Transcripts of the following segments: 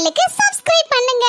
சேனலுக்கு சப்ஸ்கிரைப் பண்ணுங்க.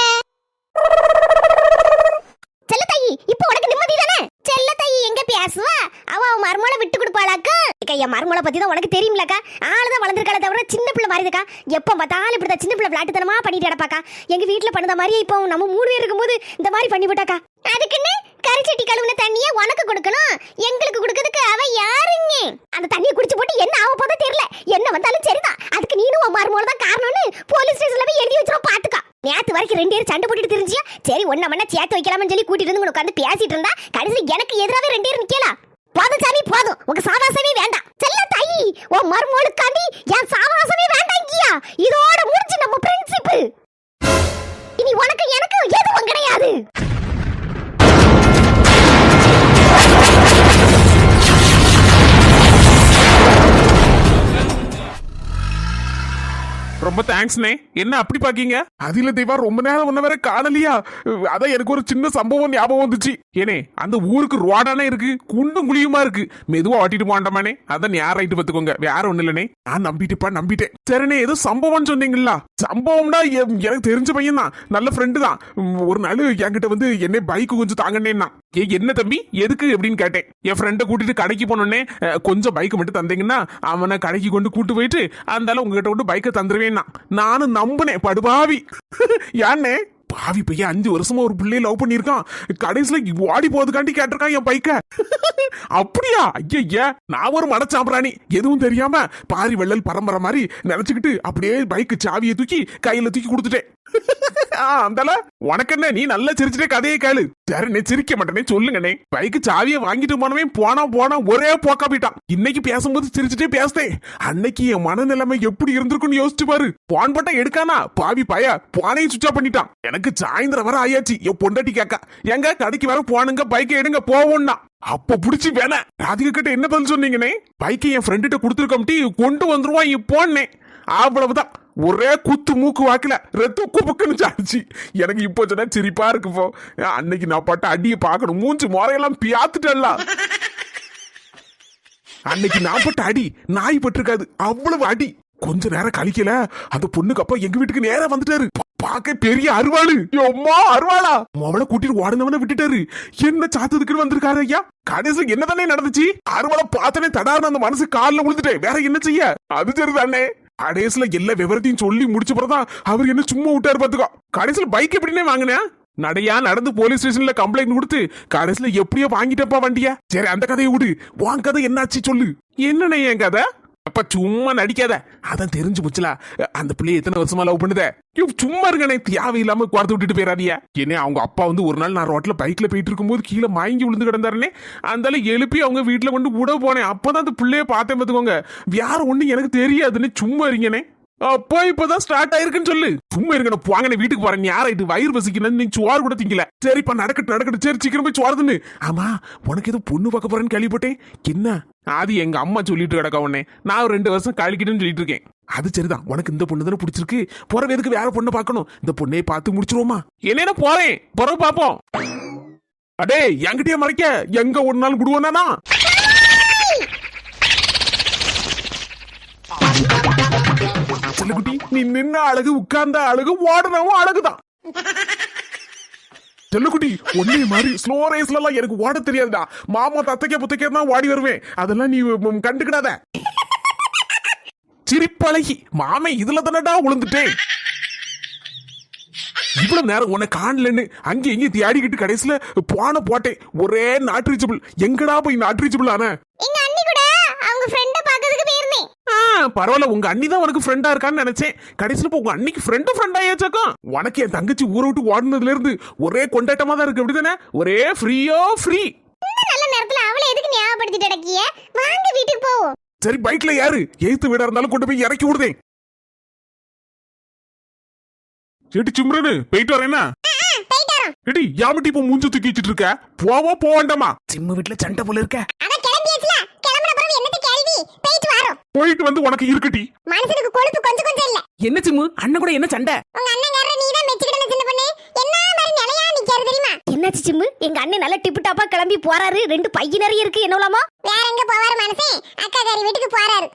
செல்ல தாயி, இப்போ உனக்கு நிம்மதி தானே? செல்ல தாயி எங்க பேசுவா? அவ மர்மோளை விட்டு கொடுப்பாளாக்கா? என் மர்மோளை பத்தி தான் உனக்கு தெரியும்லக்கா. ஆளுதான் வளர்ந்துருக்காளே தவிர சின்ன பிள்ளை மாதிரிக்கா. எப்ப பார்த்தாலும் இப்படிதான் சின்ன பிள்ளை விளையாட்டுத்தனமா பண்ணிட்டு கிடப்பாக்கா. எங்க வீட்டுல பண்ணுற மாதிரியே இப்போ நம்ம 3 பேர் இருக்கும்போது இந்த மாதிரி பண்ணி விட்டாக்கா. அதுக்குன்னு கரிச்சட்டி கழுவுன தண்ணியை உனக்கு கொடுக்கணும், எங்களுக்கு கொடுக்கறதுக்கு அவ யாருங்க? அந்த தண்ணியை குடிச்சு போட்டு என்ன ஆக போதோ தெரியல. என்ன வந்தாலும் சரிதான், அதுக்கு நீனும் உன் மர்மோளை தான் காரணம்னு போலீஸ் ஸ்டேஷன்ல போய் எழுதி வச்சிரும். பாத்துக்கா, நேத்து வரைக்கும் 2 பேரும் சண்டை போட்டுட்டு தெரிஞ்சியா? சரி ஒன்ன மண்ண சேர்த்து வைக்கலாம்னு சொல்லி கூட்டிட்டு வந்து உட்காந்து பேசிட்டு இருந்தா கடைசியில் எனக்கு எதிராவே 2 பேரும் நிக்கலாம். போதும் சாமி போதும், உங்க சாவாசமே வேண்டாம். செல்ல தாயி, உன் மர்மோளுக்காண்டி என் சாவாசமே வேண்டாங்கியா. இதோட முடிஞ்சு நம்ம ஃப்ரெண்ட்ஷிப். இனி உனக்கு எனக்கு எதுவும் கிடையாது. ரொம்ப தேங்க்ஸ்ண்ணே. என்ன அப்படி பாக்கீங்க? அதில தெய்வா ரொம்ப நேரம் ஒன்ன வேற காணலியா? அதான் எனக்கு ஒரு சின்ன சம்பவம் ஞாபகம் வந்துச்சு. ஏனே அந்த ஊருக்கு ரோடானே இருக்கு, குண்டும் குழியுமா இருக்கு. மெதுவா ஓட்டிட்டு போண்டாமானே, அதான் யார் ரைட்டு பத்துக்கோங்க, வேற ஒண்ணு இல்லனே. நான் நம்பிட்டேன். சரிண்ணே, ஏதோ சம்பவம் சொன்னீங்களா? சம்பவம்னா எனக்கு தெரிஞ்ச பையன் தான், நல்ல ஃப்ரெண்டு தான். ஒரு நாள் என்கிட்ட வந்து என்ன பைக்கு கொஞ்சம் தாங்கண்ணேன்னா, என்ன தம்பி எதுக்கு அப்படின்னு கேட்டேன். என் ஃப்ரெண்டை கூட்டிட்டு கடைக்கு போனோடனே கொஞ்சம் பைக்கு மட்டும் தந்தீங்கன்னா அவனை கடைக்கு கொண்டு கூட்டு போயிட்டு அந்தால உங்ககிட்ட கொண்டு பைக்கை தந்துருவேன். நானும் நம்பினேன். படுபாவி யானே பாவி பையன் 5 வருஷமா ஒரு பிள்ளைய லவ் பண்ணிருக்கான். கடைசியில ஓடி போறதுக்காண்டி கேட்டிருக்கான் என் பைக்க. அப்படியா? ஐயா, நான் ஒரு மனச்சாம்பிராணி, எதுவும் தெரியாம பாரி வெள்ளல் பரம்பரை மாதிரி நினைச்சுக்கிட்டு அப்படியே பைக்கு சாவியை தூக்கி கையில தூக்கி கொடுத்துட்டேன். அந்தால உனக்கு என்ன, நீ நல்லா சிரிச்சுட்டே கதையை கேளு. சரி சிரிக்க மாட்டேனே, சொல்லுங்கண்ணே. பைக்கு சாவியை வாங்கிட்டு போனா ஒரே போக்கா போயிட்டான். இன்னைக்கு பேசும்போது சிரிச்சுட்டே பேசுதேன். அன்னைக்கு என் மனநிலைமை எப்படி இருந்திருக்குன்னு யோசிச்சு பாரு. போன் போட்டா எடுக்கானா பாவி பைய, போனையும் சுவிட்ச் ஆஃப் பண்ணிட்டான். எனக்கு சாயந்தரம் வர ஆயாச்சு. என் பொண்டாட்டி கேக்கா, எங்க கடைக்கு வர போனுங்க, பைக்கை எடுங்க போவோம்னா. அப்ப புடிச்சு வேணா ராதிகா கிட்ட என்ன பதில் சொன்னீங்கன்னே? பைக்கை என் ஃப்ரெண்ட்ட கொடுத்துருக்கோம்ட்டி, கொண்டு வந்துருவான் இப்போன்னே. அவ்வளவுதான், ஒரே குத்து மூக்கு வாக்கல ரத்த குப்புக்குன்னு சாடிச்சு. எனக்கு இப்போ சொன்னா சிரிப்பா இருக்கு. போ அன்னைக்கு நான் பட்ட அடியை பார்க்கணும். மூஞ்சி முறையெல்லாம் பியாத்துட்டல. அன்னைக்கு நான் பட்ட அடி நாய் பட்டிருக்காது, அவ்வளவு அடி. கொஞ்ச நேரம் கழிக்கல அந்த பொண்ணுக்கு அப்பா எங்க வீட்டுக்கு நேரா வந்துட்டாரு. பாக்க பெரிய அருவாளு. அம்மா அருவாளா? அவளை கூட்டிட்டு ஓடுனவன விட்டுட்டாரு. என்ன சாத்ததுக்குன்னு வந்திருக்காரு ஐயா. கடைசியில் என்னதானே நடந்துச்சு? அருவாளை பார்த்தனே தடார்னு அந்த மனசு காலில் விழுந்துட்டேன். வேற என்ன செய்ய? அது சரிதானே. கடைசியில எல்லா விவரத்தையும் சொல்லி முடிச்ச பிறதான் அவர் என்ன சும்மா விட்டாரு பாத்துக்கோ. கடைசியில பைக் எப்படின்னே வாங்கினேன். நடையா நடந்து போலீஸ் ஸ்டேஷன்ல கம்ப்ளைண்ட் கொடுத்து கடைசியில எப்படியோ வாங்கிட்டப்பா வண்டியா. சரி அந்த கதையை விடு, உன் கதை என்னாச்சு சொல்லு. என்னண்ணே என் கதை? அப்ப சும்மா நடிக்காத, அதான் தெரிஞ்சு போச்சுல. அந்த பிள்ளைய எத்தனை வருஷமா லவ் பண்ணுத? சும்மா இருக்கனே, தேவையில்லாம குறத்து விட்டுட்டு போயிடாதியா. என்ன அவங்க அப்பா வந்து ஒரு நாள் நான் ரோட்ல பைக்ல போயிட்டு இருக்கும்போது கீழே மயங்கி விழுந்து கிடந்தாருனே. அந்தால எழுப்பி அவங்க வீட்டுல கொண்டு விட போனேன். அப்பதான் அந்த பிள்ளைய பார்த்தேன் பாத்துக்கோங்க. வேற ஒண்ணு எனக்கு தெரியாதுன்னு சும்மா இருக்கனே. அப்போ இப்பதான் ஸ்டார்ட் ஆயிருக்குன்னு சொல்லு. சும்மா இருக்கணும், போங்க வீட்டுக்கு போறேன். நீ யாராயிட்டு வயிறு வசிக்கணும், நீ சோறு கூட திங்கல. சரிப்பா நடக்கட்டும். சரி சீக்கிரம் போய் சோறுதுன்னு. ஆமா, உனக்கு ஏதோ பொண்ணு பார்க்க போறேன்னு கேள்விப்பட்டேன். என்ன? அது எங்க அம்மா சொல்லிட்டு கிடக்க உடனே நான் 2 வருஷம் கழிக்கிட்டுன்னு சொல்லிட்டு இருக்கேன். அது சரிதான், உனக்கு இந்த பொண்ணு தானே பிடிச்சிருக்கு. போற எதுக்கு வேற பொண்ணை பார்க்கணும்? இந்த பொண்ணையை பார்த்து முடிச்சிருவோமா? என்ன போறேன், பிறகு பாப்போம். அடே என்கிட்டயே மறைக்க, எங்க ஒரு நாள் விடுவோனா? செல்லக்குட்டி, நீ நின்ன அழகு, உட்கார்ந்த அழகு, ஓடனவும் அழகுதான். செல்லக்குட்டி, ஒன்னே மாதிரி ஸ்லோ ரேஸ்ல எல்லாம் எனக்கு ஓட தெரியாதுடா. மாமா தத்தைக்க புத்தைக்க தான் ஓடி வருவேன். அதெல்லாம் நீ கண்டுக்கிடாத. சிரிப்பழகி மாமே, இதுல தானடா விழுந்துட்டேன். இவ்வளவு நேரம் உன்னை காணலன்னு அங்கே எங்க தேடிக்கிட்டு கடைசியில போன போட்டேன். ஒரே நாட் ரீச்சபிள். எங்கடா போய் நாட் ரீச்சபிள் ஆன? எங்க அண்ணி கூட அவங்க ஃப்ரெண்ட பார்க்கிறதுக்கு போயிருந்தேன். பரவாயில்ல, உங்க அண்ணி தான் உனக்கு ஃப்ரெண்டா இருக்கான்னு நினைச்சேன். கடைசியில உங்க அண்ணிக்கு ஃப்ரெண்ட் ஆயாச்சாக்கும். உனக்கு என் தங்கச்சி ஊரை விட்டு ஓடுனதுல இருந்து ஒரே கொண்டாட்டமா தான் இருக்கு. அப்படிதானே? ஒரே ஃப்ரீ. நல்ல நேரத்துல அவளை எதுக்கு ஞாபகப்படுத்திட்டு அடக்கிய? வாங்க வீட்டுக்கு போவோம். சரி பைக்ல யாரு ஏத்து வீடா இருந்தாலும் கொண்டு போய் இறக்கி விடுதேன். செடி சிம்ரனு போயிட்டு வரேன்னா எடி யாமட்டி இப்போ மூஞ்சு தூக்கி வச்சிட்டு இருக்க. போவாண்டாமா? சிம்ம வீட்டுல சண்டை போல இருக்க. போயிட்டு வந்து உனக்கு இருக்கட்டி. மனசுக்கு கொழுப்பு கொஞ்சம் இல்ல. என்ன சிம்மு, அண்ணன் கூட என்ன சண்டை? உங்க அண்ணன்காரரை நீ தான் மெச்சிக்கிடணும் சின்ன பொண்ணே. என்ன மாதிரி நிலையா நிக்காரு தெரியுமா? என்னாச்சு சிம்மு? எங்க அண்ணன் நல்ல டிப்பு டாப்பா கிளம்பி போறாரு. 2 பைய நிறைய இருக்கு. என்னலாமா? வேற எங்க போவாரு மனசே? அக்காகாரி வீட்டுக்கு போறாரு.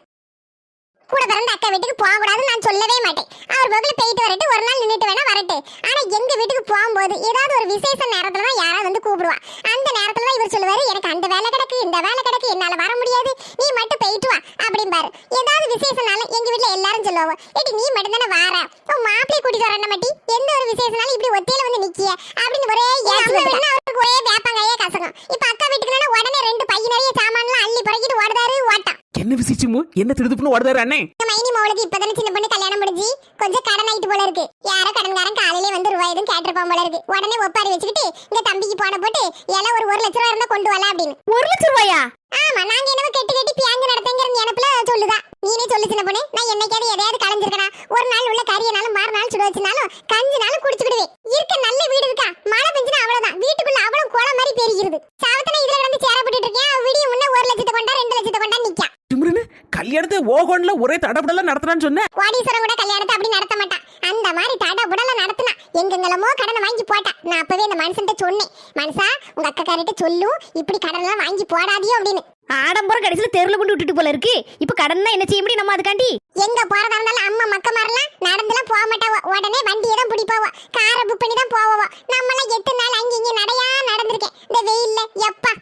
கூட பிறந்த அக்கா வீட்டுக்கு போக கூடாதுன்னு நான் சொல்லவே மாட்டேன். அவர் போகல போயிட்டு வரட்டு, ஒரு நாள் நின்னுட்டு வேணா வரட்டு. ஆனா எங்க வீட்டுக்கு போகும்போது ஏதாவது ஒரு விசேஷ நேரத்துல தான் யாராவது வந்து கூப்பிடுவா. அந்த நேரத்துல தான் இவர் சொல்லுவாரு, எனக்கு அந்த வேலை கிடக்கு, இந்த வேலை கிடக்கு, என்னால வர முடியாது, நீ மட்டும் போயிட்டு வா அப்படிம்பாரு. ஏதாவது விசேஷனாலும் எங்க வீட்டுல எல்லாரும் சொல்லுவோம், ஏடி நீ மட்டும் தானே வார, உன் மாப்பிளைய கூட்டிட்டு வரேன் மாட்டி, எந்த ஒரு விசேஷனாலும் இப்படி ஒத்தையில வந்து நிக்கிய அப்படின்னு ஒரே அவருக்கு ஒரே வேப்பங்காயே கசகம். இப்ப அக்கா வீட்டுக்கு உடனே 2 பை நிறைய சாமான்லாம் அள்ளி பறக்கிட்டு ஓடுதாரு ஓட்டான். என்ன விசிச்சுமு, என்ன திடுதுப்புன்னு ஓடுதாரு அண்ணே? மைனி மோளுக்கு இப்பதானே சின்ன பொண்ணு கல்யாணம் முடிஞ்சு கொஞ்சம் கடன் ஆயிட்டு போல இருக்கு. யாரோ கடன்காரன் காலையிலே வந்து ரூபாய் எதுவும் கேட்டிருப்பான் போல இருக்கு. உடனே ஒப்பாரி வச்சுக்கிட்டு இந்த தம்பிக்கு போன போட்டு எல்லாம் ஒரு 1 லட்ச ரூபா இருந்தா கொண்டு வரலாம் அப்படின்னு. 1 லட்சம் ரூபாயா? ஆமா, நாங்க என்னவோ கெட்டி கெட்டி பியாங்க நடத்தங்கிற நினைப்புல சொல்லுதா. நீனே சொல்லு சின்ன பொண்ணு, நான் என்னைக்காவது எதையாவது கலைஞ்சிருக்கனா? ஒரு நாள் உள்ள கறியனாலும் மறுநாள் சுட வச்சுனாலும் கஞ்சினாலும் குடிச்சுக்கிடுவேன். இருக்க நல்ல வீடு இருக்கா, மழை பெஞ்சுனா அவ்வளவுதான், வீட்டுக்குள்ள அவ்வளவு குளம் மாதிரி பெருகிறது. சாவத்தனை இதுல கிடந்து சேரப்பட்டு இருக்கேன். விடிய முன்ன 1 லட்சத்தை கொண்டா 2 லட்சத்தை கொண்டா நிக்கா. சிம்ரனு கல்யாணத்தை ஓகோன்ல ஒரே தடபடலாம் நடத்துறான்னு சொன்ன. கோடீஸ்வரன் கூட கல்யாணத்தை அப்படி நடத்த மாட்டான். அந்த மாதிரி தடபுடல நடத்தினா எங்கெங்கலமோ கடனை வாங்கி போட்டா. நான் அப்பவே அந்த மனுஷன்ட்ட சொன்னேன், மனுஷா உங்க அக்காக்காரிட்ட சொல்லும் இப்படி கடனெல்லாம் வாங்கி போடாதியோ அப்படின்னு. ஆடம்பரம் கடைசியில தெருல கொண்டு விட்டுட்டு போல இருக்கு. இப்ப கடன் தான் என்ன செய்ய முடியும் நம்ம அதுக்காண்டி? எங்க போறதா இருந்தாலும் அம்மா மக்க மாறலாம் நடந்துலாம் போக மாட்டாவோ. உடனே வண்டியை தான் பிடிப்பாவோ, காரை புக் பண்ணி தான் போவோம். நம்மளாம் 8 நாள் அங்க இங்க நடையா நடந்திருக்கேன் இந்த வெயில்ல. எப்பா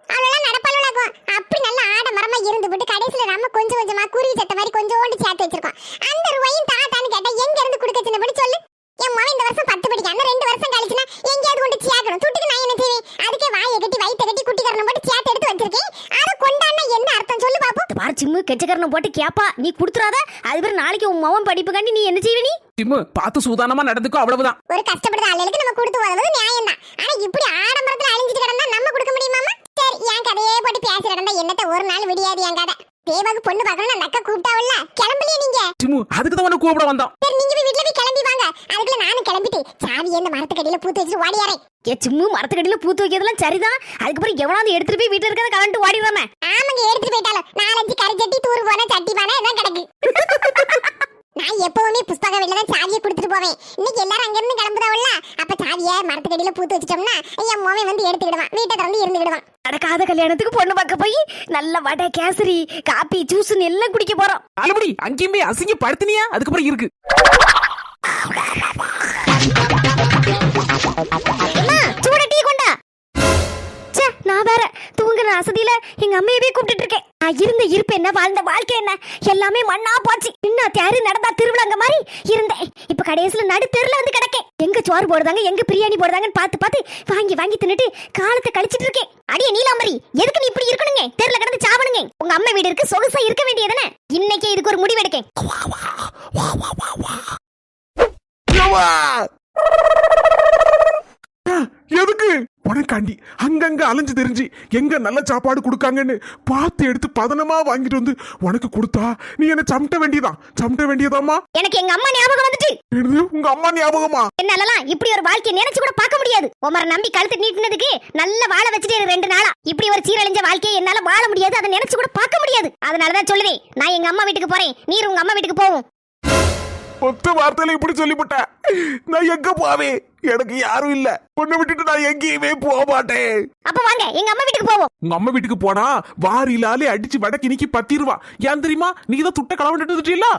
அவளெல்லாம் நடப்பாளுக்கும். அப்படி நல்ல ஆடம்பரமா இருந்து விட்டு கடைசியில நம்ம கொஞ்சம் கொஞ்சமா குருவி சத்த மாதிரி கொஞ்சோண்டு சேர்த்து வச்சிருக்கோம். அந்த ரூபாயும் தாத்தான்னு கேட்டா எங்க இருந்து கொடுக்க சின்ன படி சொல்லு. என் மகன் இந்த வருஷம் 10 படிக்க, அந்த 2 வருஷம் கழிச்சுனா எங்கேயாவது கொண்டு சேர்க்கணும். துட்டுக்கு நான் என்ன செய்வேன்? அதுக்கே வாயை கட்டி வயிற்ற கட்டி குட்டிக்காரனை போட்டு சேர்த்து எடுத்து வச்சிருக்கேன். அதை கொண்டாடினா என்ன அர்த்தம் சொல்லு பாப்போம். பாரு சிம்மு, கெச்சக்காரனை போட்டு கேப்பா, நீ கொடுத்துறாத. அது பேர் நாளைக்கு உன் மவன் படிப்புக்காண்டி நீ என்ன செய்வ? நீ சிம்மு பார்த்து சூதானமா நடந்துக்கோ, அவ்வளவுதான். ஒரு கஷ்டப்படுற ஆளுகளுக்கு நம்ம கொடுத்து உதவுறது நியாயம் தான். ஆனா இப்படி ஆடம்பரத்துல அழிஞ்சிட்டு கிடந்தா நம்ம கொடுக்க முடியுமாமா? சரி, என் கதையே போட்டு பேசி கிடந்தா என்னத்த ஒரு நாள் விடியாது என் கதை. தேவாக்கு பொண்ணு பார்க்கணும், அந்த அக்கா கூப்பிட்டாவல்ல, கிளம்பலையே நீங்க? சிம்மு அதுக்கு தான் உன்னை கூப்பிட வந்தோம். சரி, நீங்க போய் வீட்டுல போய் கிளம்பி வாங்க. அதுக்குள்ள நானும் கிளம்பிட்டு சாவியை இந்த மரத்துக்கடியில பூத்து வச்சுட்டு ஓடியாரேன். ஏ சிம்மு, மரத்துக்கடியில பூத்து வைக்கிறதுலாம் சரிதான். அதுக்கப்புறம் எவனாவது எடுத்துட்டு போய் வீட்டுல இருக்கிறத கலந்து ஓடிடுவாம. ஆமாங்க, எடுத்துட்டு போயிட்டாலும் 4-5 கறி சட்டி தூர் போன சட்டி பானை இதான் கிடக்கு. நான் எப்பவுமே புஷ்பக வீட்டுல தான் சாவியை கொடுத்துட்டு போவேன். இன்னைக்கு எல்லாரும் அங்க இருந்து கிளம்புதாவல்ல, அப்ப சாவியை மரத்துக்கடியில பூத்து வச்சுட்டோம்னா என் மோவன் வந்து எடுத்துக்கிடுவான், வீட்டை திறந்து இருந்துக்கிடுவான். நடக்காத கல்யாணத்துக்கு பொண்ணு பார்க்க போய் நல்ல வடை, கேசரி, காப்பி, ஜூஸ்னு எல்லாம் குடிக்க போறோம். நாலுபடி அங்கேயுமே அசிங்க படுத்தினியா? அதுக்கப்புறம் இருக்கு சூட டீ கொண்டா. ச்சே, நான் வேற தூங்குற அசதியில எங்க அம்மையவே கூப்பிட்டு இருக்கேன். நான் இருந்த இருப்பு என்ன, வாழ்ந்த வாழ்க்கை என்ன, எல்லாமே மண்ணா போச்சு. இன்னும் தேரு நடந்தா திருவிழாங்க மாதிரி இருந்தேன். இப்ப கடைசியில நடு தெருல வந்து கிடக்கேன். எங்க சோறு போடுறாங்க, எங்க பிரியாணி போடுறாங்கன்னு பார்த்து பார்த்து வாங்கி வாங்கி தின்னுட்டு காலத்தை கழிச்சிட்டு இருக்கேன். அடியே நீலாம்பரி, எதுக்கு நீ இப்படி இருக்கணுங்க? தெருல கிடந்து சாவணுங்க. உங்க அம்மா வீடு இருக்கு, சொகுசா இருக்க வேண்டியதானே. இன்னைக்கே இதுக்கு ஒரு முடிவு எடுக்கேன். எதுக்கு உனக்காண்டி அங்கங்க அலைஞ்சு தெரிஞ்சு எங்க நல்ல சாப்பாடு கொடுக்காங்கன்னு பார்த்து எடுத்து பதனமா வாங்கிட்டு வந்து உனக்கு கொடுத்தா நீ என்ன சமட்ட வேண்டியதாமா? எனக்கு எங்க அம்மா ஞாபகம் வந்துட்டு. உங்க அம்மா ஞாபகமா? என்னாலலாம் இப்படி ஒரு வாழ்க்கையை நினைச்சு கூட பார்க்க முடியாது. உமரை நம்பி கழுத்து நீட்டினதுக்கு நல்ல வாழ வச்சுட்டு 2 நாளா இப்படி ஒரு சீரழிஞ்ச வாழ்க்கையை என்னால வாழ முடியாது. அதை நினைச்சு கூட பார்க்க முடியாது. அதனாலதான் சொல்லுவேன், நான் எங்க அம்மா வீட்டுக்கு போறேன், நீர் உங்க அம்மா வீட்டுக்கு போவோம். ஒத்த வார்த்தையில இப்படி சொல்லிவிட்ட, நான் எங்க போவேன்? எனக்கு யாரும் இல்ல. பொண்ணு விட்டுட்டு நான் எங்கேயுமே போக மாட்டேன். அப்ப வாங்க எங்க அம்மா வீட்டுக்கு போவோம். உங்க அம்மா வீட்டுக்கு போனா வாரிலாலே அடிச்சு வடக்கு இன்னைக்கு 10 ரூபா. ஏன் தெரியுமா? நீ தான் துட்ட களவண்டுட்டீங்களா?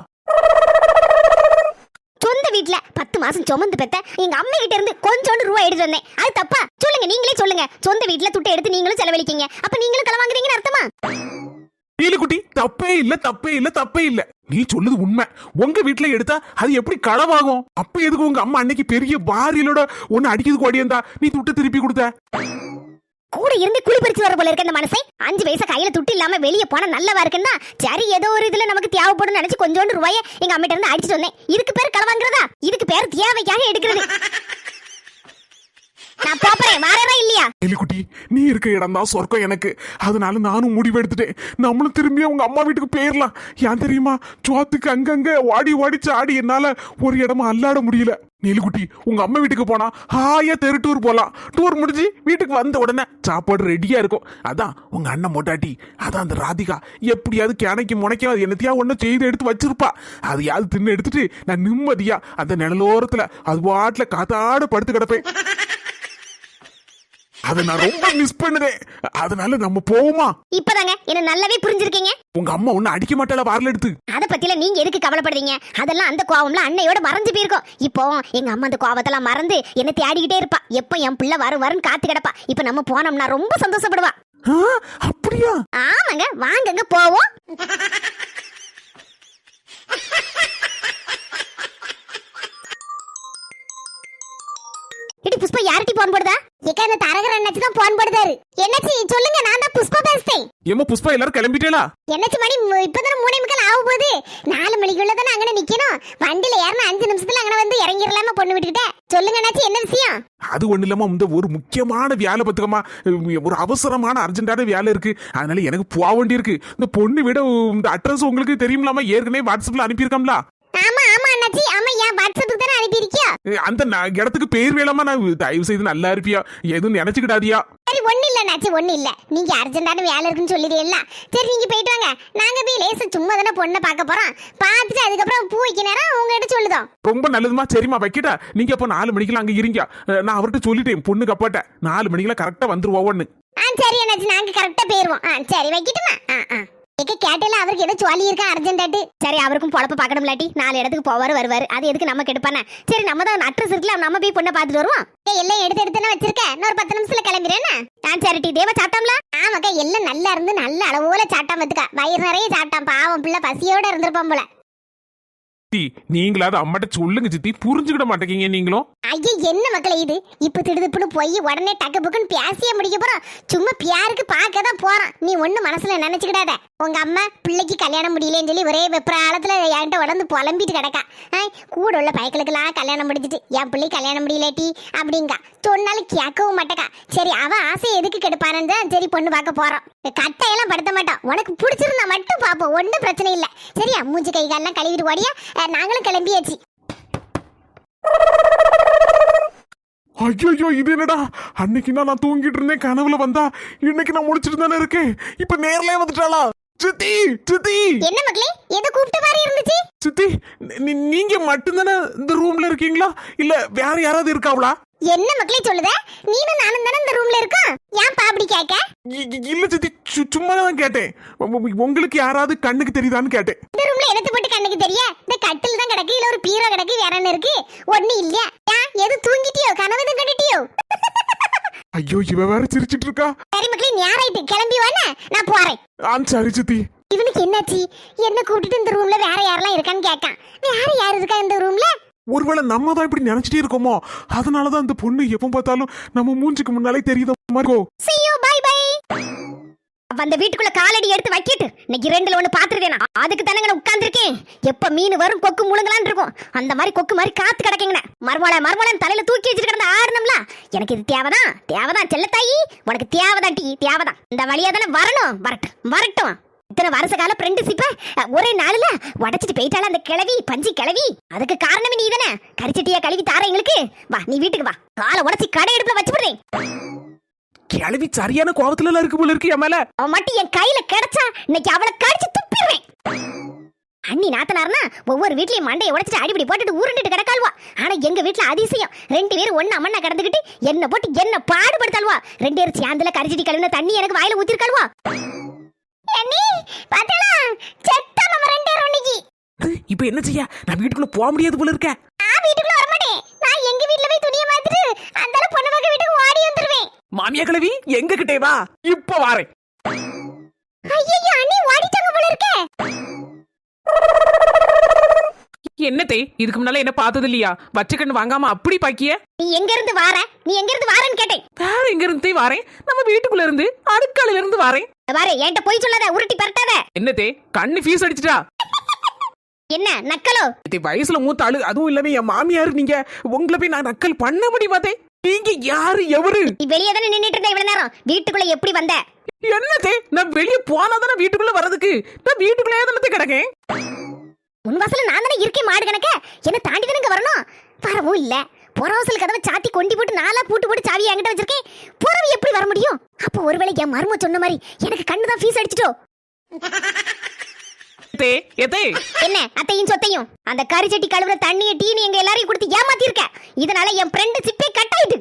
சொந்த வீட்டுல 10 மாசம் சுமந்து பெத்த எங்க அம்மா கிட்ட இருந்து கொஞ்சோண்டு ரூபாய் எடுத்து வந்தேன். அது தப்பா? சொல்லுங்க, நீங்களே சொல்லுங்க. சொந்த வீட்டுல துட்டை எடுத்து நீங்களும் செலவழிக்கீங்க, அப்ப நீங்களும் கள வாங்குறீங்கன்னு அர்த்தமா? நீலுக்குட்டி, தப்பே இல்ல. நீ சொல்லுது உண்மை. உங்க வீட்டுல எடுத்தா அது எப்படி களவாகும்? அப்ப எதுக்கு உங்க அம்மா அன்னைக்கு பெரிய பாரிலோட ஒன்னு அடிக்கிறதுக்கு ஓடியந்தா நீ துட்ட திருப்பி கொடுத்த? கூட இருந்து குழி பறிச்சு வர போல இருக்க அந்த மனுஷன் 5 வயசு கையில துட்டு இல்லாம வெளியே போனா நல்லவா இருக்குன்னா, சரி ஏதோ ஒரு இதுல நமக்கு தேவைப்படும் நினைச்சு கொஞ்சோண்டு ரூபாய எங்க அம்மிட்ட இருந்து அடிச்சுட்டு வந்தேன். இதுக்கு பேர் களவாங்குறதா? இதுக்கு பேர் தேவைக்காக எடுக்கிறது. நான் போறேன், வரவே இல்லையா? எலிக்குட்டி, நீ இருக்க இடம் தான் சொர்க்கம் எனக்கு. அதனால நானும் முடிவு எடுத்துட்டேன். நம்மளும் திரும்பி உங்க அம்மா வீட்டுக்கு போயிடலாம். ஏன் தெரியுமா? சோத்துக்கு அங்கங்க ஓடி சாடி என்னால ஒரு இடமா அல்லாட முடியல. நீலுக்குட்டி, உங்க அம்மா வீட்டுக்கு போனா ஹாயா தெரு டூர் போலாம். டூர் முடிஞ்சு வீட்டுக்கு வந்த உடனே சாப்பாடு ரெடியா இருக்கும். அதான் உங்க அண்ணன் மொட்டாட்டி, அதான் அந்த ராதிகா எப்படியாவது கிணக்கு முனைக்க அது என்னத்தையா ஒன்னும் செய்து எடுத்து வச்சிருப்பா. அதையாவது தின்னு எடுத்துட்டு நான் நிம்மதியா அந்த நிழலோரத்துல அது பாட்டுல காத்தாட படுத்து கிடப்பேன். அதை நான் ரொம்ப மிஸ் பண்ணுதேன். அதனால நம்ம போவோமா? இப்பதாங்க என்ன நல்லாவே புரிஞ்சிருக்கீங்க. உங்க அம்மா ஒண்ணு அடிக்க மாட்டாளா வாரல எடுத்து? அத பத்தில நீங்க எதுக்கு கவலைப்படுறீங்க? அதெல்லாம் அந்த கோவம்ல அன்னையோட மறைஞ்சு போயிருக்கும். இப்போ எங்க அம்மா அந்த கோவத்தெல்லாம் மறந்து என்ன தேடிக்கிட்டே இருப்பா. எப்ப என் பிள்ளை வருன்னு காத்து கிடப்பா. இப்ப நம்ம போனோம்னா ரொம்ப சந்தோஷப்படுவா. அப்படியா? ஆமாங்க, வாங்கங்க போவோம். இடி புஷ்பா யார்ட்டி போன் போடுதா? ஏக்க அந்த தரகர் அண்ணாச்சி தான் போன் போடுதாரு. என்னச்சி சொல்லுங்க, நான் தான் புஷ்பா பேசுறேன். ஏமா புஷ்பா எல்லாரும் கிளம்பிட்டேளா? என்னச்சி மணி இப்பதான் 3:45 ஆக போகுது. 4 மணிக்குள்ள தானே அங்கன நிக்கணும். வண்டில ஏறன 5 நிமிஷத்துல அங்கன வந்து இறங்கிரலாமா பொண்ணு விட்டுக்கிட்டே. சொல்லுங்க அண்ணாச்சி, என்ன விஷயம்? அது ஒண்ணு இல்லாம இந்த ஒரு முக்கியமான வேலை பத்துக்கமா, ஒரு அவசரமான அர்ஜென்டான வேலை இருக்கு. அதனால எனக்கு போக வேண்டி இருக்கு. இந்த பொண்ணு விட இந்த அட்ரஸ் உங்களுக்கு தெரியும்லாமா? ஏற்கனவே வாட்ஸ்அப்ல அனுப்பியிருக்கோம்ல. ஆமா ஆமா அண்ணாச்சி, ஆமா. ஏன் வாட்ஸ்அப்புக்கு தானே அனுப்பி இருக்கியா? அந்த இடத்துக்கு பேர் வேலாமா? நான் தயவு செய்து நல்லா இருப்பியா, எதுவும் நினைச்சுக்கிடாதியா? சரி, ஒண்ணு இல்ல அண்ணாச்சி, ஒண்ணு இல்ல. நீங்க அர்ஜென்டான வேலை இருக்குன்னு சொல்லிடுறீல்ல. சரி, நீங்க போயிட்டு வாங்க. நாங்க போய் லேசா சும்மா தானே பொண்ணை பார்க்க போறோம். பார்த்துட்டு அதுக்கப்புறம் பூ வைக்க நேரம் உங்ககிட்ட சொல்லுதோம். ரொம்ப நல்லதுமா. சரிம்மா வைக்கிட்டா. நீங்க அப்போ 4 மணிக்கெல்லாம் அங்க இருங்க. நான் அவர்கிட்ட சொல்லிட்டேன், பொண்ணுக்கு அப்பாட்ட 4 மணிக்கெல்லாம் கரெக்டா வந்துருவோன்னு. சரி அண்ணாச்சி, நாங்க கரெக்டா போயிருவோம். சரி, வைக்கட்டுமா? கேட்டல அவருக்கு ஏதோ சொல்லி இருக்கா அர்ஜென்டாட்டு. சரி, அவருக்கும் பொழப்ப பார்க்கணும்லாட்டி 4 இடத்துக்கு போவாரு வருவாரு. அது எதுக்கு நம்ம கெடுப்பானே? சரி, நம்ம தான் அட்ரஸ் இருக்குல்ல, நம்ம போய் பொண்ணை பார்த்துட்டு வருவோம். எல்லாம் எடுத்து வச்சிருக்கேன். இன்னொரு 10 நிமிஷத்துல கிளம்பிடுறேன்னா. சரிட்டி தேவ சாப்பிட்டோம்ல? ஆமாக்கா, எல்லாம் நல்லா இருந்து நல்ல அளவோல சாப்பிட்டான் பத்துக்கா. வயிறு நிறைய சாப்பிட்டான். பாவம் பிள்ளை பசியோட இருந்திருப்பான் போல. நீங்களாவது அம்மாட்ட சொல்லுங்க சித்தி, புரிஞ்சுக்கிட மாட்டேங்க நீங்களும். ஐயா, என்ன மக்களே இது? இப்ப திடுதுப்புன்னு போய் உடனே டக்கு புக்குன்னு பேசிய முடிக்க போறோம். சும்மா பியாருக்கு பார்க்க தான் போறோம். நீ ஒண்ணு மனசுல நினைச்சுக்கிடாத. உங்க அம்மா பிள்ளைக்கு கல்யாணம் முடியலன்னு சொல்லி ஒரே வெப்ராளத்துல என்கிட்ட உடந்து புலம்பிட்டு கிடக்கா. கூட உள்ள பையக்களுக்கெல்லாம் கல்யாணம் முடிச்சிட்டு என் பிள்ளை கல்யாணம் முடியலட்டி அப்படிங்கா. சொன்னாலும் கேட்கவும் மாட்டேக்கா. சரி, அவ ஆசை எதுக்கு கெடுப்பானு தான் சரி பொண்ணு பார்க்க போறோம். கட்டையெல்லாம் படுத்த மாட்டோம். உனக்கு பிடிச்சிருந்தா மட்டும் பாப்போம். ஒன்னும் பிரச்சனை இல்லை. சரியா? மூஞ்சி கை காலெல்லாம் கழுவிட்டு ஓடியா. நாங்களும் கிளம்பியாச்சு. ஐயோ, இது என்னடா? அன்னைக்கு நான் தூங்கிட்டு இருந்தேன், கனவுல வந்தா. இன்னைக்கு நான் முடிச்சிட்டு தானே இருக்கேன். இப்ப நேர்லயே வந்துட்டாளா? சித்தி சித்தி, என்ன மக்களே, எது கூப்பிட்ட மாதிரி இருந்துச்சு? சித்தி, நீங்க மட்டும்தானே இந்த ரூம்ல இருக்கீங்களா, இல்ல வேற யாராவது இருக்காவளா? என்ன மக்களே சொல்லுத? நீனும் நானும் தானே இந்த ரூம்ல இருக்கோம். ஏன் அப்படி கேட்க? இல்ல சித்தி, சும்மா தான் கேட்டேன். உங்களுக்கு யாராவது கண்ணுக்கு தெரியுதான்னு கேட்டேன். இந்த ரூம்ல எடுத்து போட்டு கண்ணுக்கு தெரிய? இந்த கட்டில் தான் கிடக்கு, இல்ல ஒரு பீரோ கிடக்கு, வேற என்ன இருக்கு? ஒண்ணு இல்ல. எது தூங்கிட்டியோ? கனவு தான் கண்டிட்டியோ? ஐயோ, இவ வேற சிரிச்சிட்டு இருக்கா. சரி மக்களே, ஞாயிறாயிட்டு கிளம்பி வானே, நான் போறேன். சரி சித்தி. இவனுக்கு என்னாச்சு? என்ன கூப்பிட்டு இந்த ரூம்ல வேற யாரெல்லாம் இருக்கான்னு கேட்கான். வேற யாரு இருக்கா இந்த ரூம்ல? ஒருவேளை நம்ம தான் இப்படி நினைச்சிட்டே இருக்கோமோ? அதனாலதான் அந்த பொண்ணு எப்ப பார்த்தாலும் நம்ம மூஞ்சிக்கு முன்னாலே தெரியுத மாதிரி. See you, bye bye. அந்த வீட்டுக்குள்ள காலடி எடுத்து வைக்கிட்டு இன்னைக்கு 2ல 1 பாத்துருவேனா? அதுக்கு தானங்க உட்கார்ந்திருக்கேன். எப்ப மீன் வரும் கொக்கு முழுங்கலான்னு இருக்கும். அந்த மாதிரி கொக்கு மாதிரி காத்து கிடக்கீங்க. மர்மோளன் தலையில தூக்கி வச்சிட்டு கிடந்த ஆடணும்ல. எனக்கு இது தேவதான் செல்லத்தாயி. உனக்கு தேவதான் டீ, தேவதான். இந்த வழியா தானே வரணும். வரட்டும். இத்தனை வருஷ கால ஃப்ரெண்ட்ஷிப்ப ஒரே நாள்ல உடைச்சிட்டு போயிட்டால அந்த கிழவி, பஞ்சி கிழவி. அதுக்கு காரணமே நீ தானே. கரிச்சட்டியா கழுவி தார எங்களுக்கு. வா, நீ வீட்டுக்கு வா. காலை உடைச்சி கடை எடுப்புல வச்சு போடுறேன். கிழவி சரியான கோவத்துல இருக்கு போல இருக்கு. என் மேல அவன் மட்டும் என் கையில கிடைச்சா இன்னைக்கு அவளை கடிச்சு துப்பிடுவேன். அண்ணி நாத்தனார்னா ஒவ்வொரு வீட்லயும் மண்டையை உடைச்சிட்டு அடிப்படி போட்டுட்டு ஊருண்டுட்டு கிடக்காள்வா. ஆனா எங்க வீட்டுல அதிசயம், 2 பேரும் ஒண்ணு அம்மண்ணா கிடந்துக்கிட்டு என்ன போட்டு என்ன பாடுபடுத்தாள்வா. 2 பேரும் சேர்ந்துல கரிச்சட்டி கழுவின தண்ணி எனக்கு வாயில ஊத்திருக்காள்வா. இப்ப என்ன செய்ய? நான் வீட்டுக்குள்ள போக முடியாது போல இருக்க. வீட்டுக்குள்ள வர மாட்டேன். நான் எங்க வீட்ல போய் துணியை மாத்திட்டு அந்த பொண்ணு பக்கம் வீட்டுக்கு ஓடி வந்துருவேன். மாமியா கிழவி எங்க கிட்டே வா, இப்ப வாரேன். ஐயோ, அண்ணி ஓடிட்டாங்க போல இருக்க. என்னத்தே, இதுக்கு முன்னால என்ன பார்த்தது இல்லையா? வச்சுக்கண்ணு வாங்காம அப்படி பாக்கிய. நீ எங்க இருந்து வாரேன்னு கேட்டேன். வேற எங்க இருந்து வாரேன்? நம்ம வீட்டுக்குள்ள இருந்து, அடுக்காலையில இருந்து வாரேன். வாரே, என்கிட்ட போய் சொல்லாத, உருட்டி பரட்டாத. என்னத்தே, கண்ணு ஃபீஸ் அடிச்சிட்டா? என்ன நக்கலோ? வயசுல மூத்த ஆளு, அதுவும் இல்லாம என் மாமியாரு. நீங்க உங்களை போய் நான் நக்கல் பண்ண முடியாதே. நீங்க யாரு எவரு? நீ வெளியே தானே நின்னுட்டு இருந்த இவ்வளவு நேரம். வீட்டுக்குள்ள எப்படி வந்த? என்னத்தே, நான் வெளியே போனாதானே வீட்டுக்குள்ள வர்றதுக்கு. நான் வீட்டுக்குள்ளே தானே கிடக்கேன். உன் வாசல்ல நான் தானே இருக்கேன் மாடு கணக்க. என்ன தாண்டி தானே வரணும். வரவும் இல்ல. புறவாசல் கதவை சாத்தி கொண்டி போட்டு 4 பூட்டு போட்டு சாவி என்கிட்ட வச்சிருக்கேன். புறவு எப்படி வர முடியும்? அப்போ ஒருவேளை என் மரும சொன்ன மாதிரி எனக்கு கண்ணு தான் ஃபீஸ் அடிச்சிட்டோ? என்ன அத்தையும் சொத்தையும் அந்த கரிச்சட்டி கழுவுற தண்ணிய டீனி எங்க எல்லாரையும் கொடுத்து ஏமாத்தி இருக்க. இதனால என் ஃப்ரெண்ட் சிப்பே கட் ஆயிட்டு.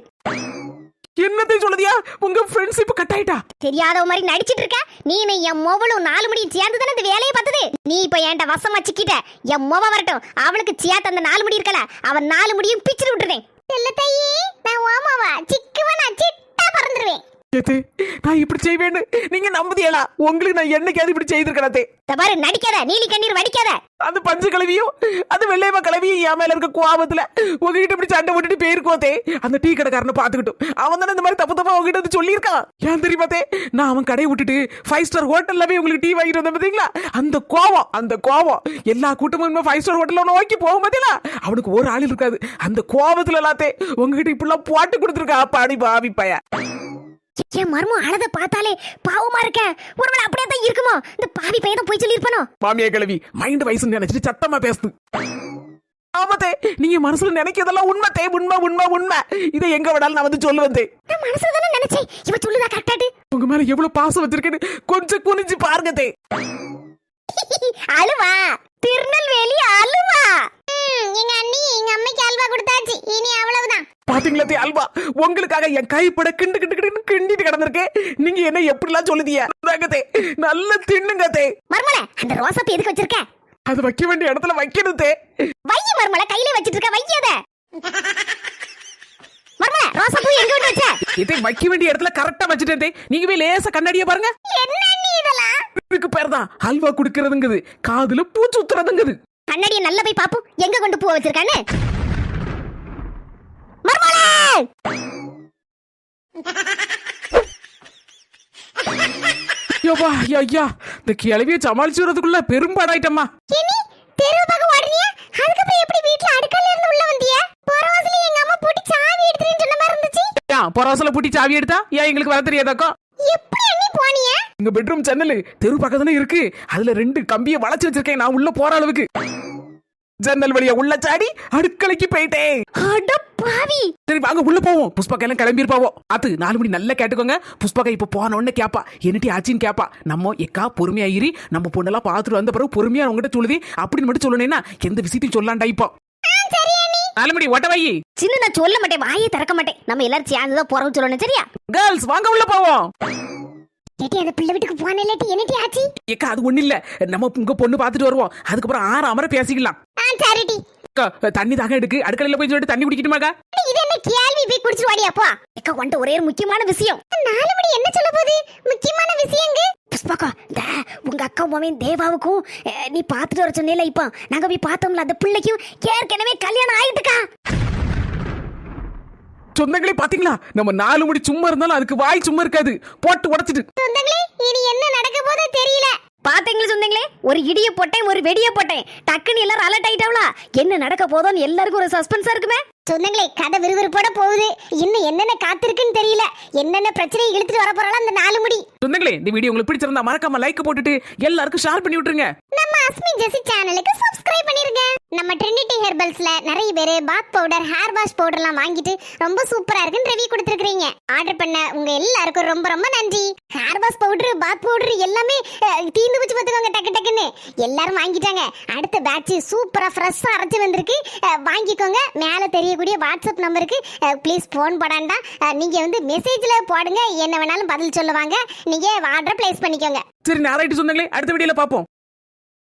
என்னத்தை சொல்லுதியா உங்க ஃப்ரெண்ட்ஷிப் கட் ஆயிட்டா? தெரியாதவ மாதிரி நடிச்சிட்டு இருக்க நீ என் மொவளும் 4 முடியும் சேர்ந்து தானே இந்த வேலையை பார்த்தது. நீ இப்ப என்கிட்ட வசமா சிக்கிட்ட. என் மொவ வரட்டும், அவளுக்கு சேர்த்து அந்த 4 முடி இருக்கல, அவன் 4 முடியும் பிச்சுட்டு விட்டுறேன். செல்ல தையே நான் ஓமாவா சிக்குவா நான் சிட்டா பறந்துருவேன். ஏத்தே, நான் இப்படி செய்வேன்னு நீங்க நம்புதியலா? உங்களுக்கு நான் என்னைக்காவது இப்படி செய்திருக்கே? பாரு, நடிக்காத, நீலி கண்ணீர் வடிக்காத. அந்த பஞ்சு கிளவியும் அந்த வெள்ளையம்மா கிளவியும் என் மேல இருக்க கோபத்துல உங்ககிட்ட இப்படி சண்டை போட்டுட்டு போயிருக்கோத்தே. அந்த டீ கடைக்காரனை பாத்துக்கிட்டும் அவன் தானே இந்த மாதிரி தப்பு தப்பா உங்ககிட்ட வந்து சொல்லியிருக்கான். ஏன் தெரியுமாத்தே, நான் அவன் கடையை விட்டுட்டு 5 ஸ்டார் ஹோட்டல்ல போய் உங்களுக்கு டீ வாங்கிட்டு வந்தேன் பாத்தீங்களா? அந்த கோவம் எல்லா கூட்டமும் 5 ஸ்டார் ஹோட்டல்ல நோக்கி போகும் பாத்தீங்களா? அவனுக்கு ஒரு ஆள் இருக்காது. அந்த கோபத்துல எல்லாத்தே உங்ககிட்ட இப்படிலாம் போட்டு கொடுத்துருக்கா. பாடி பாவி பைய. என் மர்மம் அழத பார்த்தாலே பாவமா இருக்க. ஒருவேளை அப்படியே தான் இருக்குமோ? இந்த பாவி பையன் தான் போய் சொல்லி இருப்பானோ? மாமியா கிளவி மைண்ட் வயசுன்னு நினைச்சிட்டு சத்தமா பேசுது. ஆமாத்தே, நீங்க மனசுல நினைக்கிறதெல்லாம் உண்மை. உண்மை இதை எங்க விடாலும் நான் வந்து சொல்லுவேன். நான் மனசுல தானே நினைச்சேன். இவ சொல்லுதா கரெக்டாட்டு. உங்க மேல எவ்வளவு பாசம் வச்சிருக்கேன்னு கொஞ்சம் குனிஞ்சு பாருங்க. அழுவா, திருநெல்வேலி அழுவா. எங்க அண்ணி எங்க அம்மைக்கு அல்வா கொடுத்தாச்சு. இனி அவ்வளவுதான். பாத்தீங்களா அல்வா, உங்களுக்காக என் கைப்பட கிண்டிட்டு கிடந்திருக்கேன். நீங்க என்ன எப்படிலாம் சொல்லுதியா? நல்ல தின்னுங்க. மர்மல, அந்த ரோசாப்பூ எதுக்கு வச்சிருக்க? அது வைக்க வேண்டிய இடத்துல வைக்கணும். வைய மர்மல, கையில வச்சிட்டு இருக்க, வையாத. மர்மல, ரோசாப்பூ எங்க விட்டு வச்ச? இதை வைக்க வேண்டிய இடத்துல கரெக்டா வச்சுட்டேன். நீங்க போய் லேசா கண்ணாடிய பாருங்க. என்ன அண்ணி இதெல்லாம்? இதுக்கு பேர் தான் அல்வா குடுக்கறதுங்குது, காதுல பூச்சி உத்துறதுங்குது. கண்ணாடியை நல்லா போய் பாப்போம், எங்க கொண்டு பூ வச்சிருக்கான்னு. மர்மல, யோபா ஐயா, இந்த கிளவியை சமாளிச்சுறதுக்குள்ள பெரும்பாடாயிட்டம்மா. இனி தெருவு பக்கம் ஓடுனியா? அதுக்கப்புறம் எப்படி வீட்ல அடுக்கல்ல இருந்து உள்ள வந்தியா? பரவாயில்ல, எங்க அம்மா போட்டு சாவி எடுத்துறேன்னு சொன்ன மாதிரி இருந்துச்சு. பொறாசல பூட்டி சாவி எடுத்தா ஏன் எங்களுக்கு வர தெரியாதாக்கோ? எப்படி அண்ணி போனிய? எங்க பெட்ரூம் ஜன்னல் தெரு பக்கத்துல இருக்கு. அதுல 2 கம்பியை வளைச்சு வச்சிருக்கேன். நான் உள்ள போற அளவுக்கு ஜன்னல் வழியா உள்ள சாடி அடுக்கலைக்கு போயிட்டேன். அட பாவி. சரி வாங்க உள்ள போவோம். புஷ்பாக்கா எல்லாம் கிளம்பி இருப்பாவோ. அது 4 மணி நல்லா கேட்டுக்கோங்க. புஷ்பாக்கா இப்ப போன உடனே கேப்பா, என்னட்டி ஆச்சின்னு கேப்பா. நம்ம எக்கா பொறுமையா ஏறி நம்ம பொண்ணெல்லாம் பாத்துட்டு வந்த பிறகு பொறுமையா அவங்ககிட்ட சொல்லுது அப்படின்னு மட்டும் சொல்லணும்னா எந்த விஷயத்தையும் சொல்லலாம்டா. இப்போ 4 மணி ஒட்ட வை. சின்ன நான் சொல்ல மாட்டேன், வாயே திறக்க மாட்டேன். நம்ம எல்லாரும் சேர்ந்துதான் போறோம்னு சொல்லணும், சரியா? கேர்ள்ஸ் வாங்க உள்ள போவோம். ஏட்டி அந்த பிள்ளை வீட்டுக்கு போனேலட்டி என்னட்டி ஆச்சி? ஏக்கா அது ஒண்ணு இல்ல, நம்ம உங்க பொண்ணு பாத்துட்டு வருவோம். அதுக்கப்புறம் 6 அமர பேசிக்கலாம். சரிடி. தண்ணி தாக எடுக்கு, அடுக்கலையில போய் சொல்லிட்டு தண்ணி குடிக்கட்டுமாக்கா? இது என்ன கேள்வி? போய் குடிச்சு வாடியா போ. அக்கா வந்துட்டு ஒரே ஒரு முக்கியமான விஷயம். 4 மணி என்ன சொல்ல போகுது? முக்கியமான விஷயங்க. புஷ்பாக்கா, உங்க அக்கா மாமன் தேவாவுக்கும் நீ பாத்துட்டு வர சொன்னேல, இப்போ நாங்க போய் பார்த்தோம்ல, அந்த பிள்ளைக்கும் ஏற்கனவே கல்யாணம் ஆயிட்டுக்கா. சொந்தங்களே பாத்தீங்களா? நம்ம 4 மணி சும்மா இருந்தாலும் அதுக்கு வாய் சும்மா இருக்காது, போட்டு உடைச்சிட்டு. சொந்தங்களே, இனி என்ன நடக்க போதோ தெரியல. பாத்தீங்களா சொந்தங்களே, ஒரு இடிய போட்டேன், ஒரு வெடிய போட்டேன். டக்குன்னு எல்லாரும் அலர்ட் ஆயிட்டாவளா? என்ன நடக்க போதோன்னு எல்லாருக்கும் ஒரு சஸ்பென்ஸா இருக்குமே. சொந்தங்களே, கதை விறுவிறுப்போட போகுது. இன்னும் என்னென்ன காத்திருக்குன்னு தெரியல. என்னென்ன பிரச்சனையை இழுத்துட்டு வர போறாளோ அந்த 4 முடி. சொந்தங்களே, இந்த வீடியோ உங்களுக்கு பிடிச்சிருந்தா மறக்காம லைக் போட்டுட்டு எல்லாருக்கும் ஷேர் பண்ணி விட்டுருங்க. நம்ம அஸ்மி ஜெசி சேனலுக்கு சப்ஸ்கிரைப் பண்ணிருங்க. நம்ம ட்ரினிட்டி ஹெர்பல்ஸ்ல நிறைய பேர் பாத் பவுடர், ஹேர் வாஷ் பவுடர்லாம் வாங்கிட்டு ரொம்ப சூப்பரா இருக்குன்னு ரிவ்யூ கொடுத்துருக்கீங்க. ஆர்டர் பண்ண உங்க எல்லாருக்கும் ரொம்ப ரொம்ப நன்றி. ஹேர் வாஷ் பவுடர், பாத் பவுடர் எல்லாமே தீந்து வச்சு பார்த்துக்கோங்க. டக்குன்னு எல்லாரும் வாங்கிட்டாங்க. அடுத்த பேட்ச் சூப்பரா ஃப்ரெஷ்ஷா அரைச்சு வந்திருக்கு. வாங்கிக்கோங்க. மேல தெரியக்கூடிய வாட்ஸ்அப் நம்பருக்கு ப்ளீஸ் ஃபோன் போடாண்டா. நீங்க வந்து மெசேஜ்ல போடுங்க, என்ன வேணாலும் பதில் சொல்லுவாங்க. நீங்க ஆர்டர் பிளேஸ் பண்ணிக்கோங்க. சரி, நான் ரைட்டு சொந்தங்களே, அடுத்த வீடியோல பாப்போம்.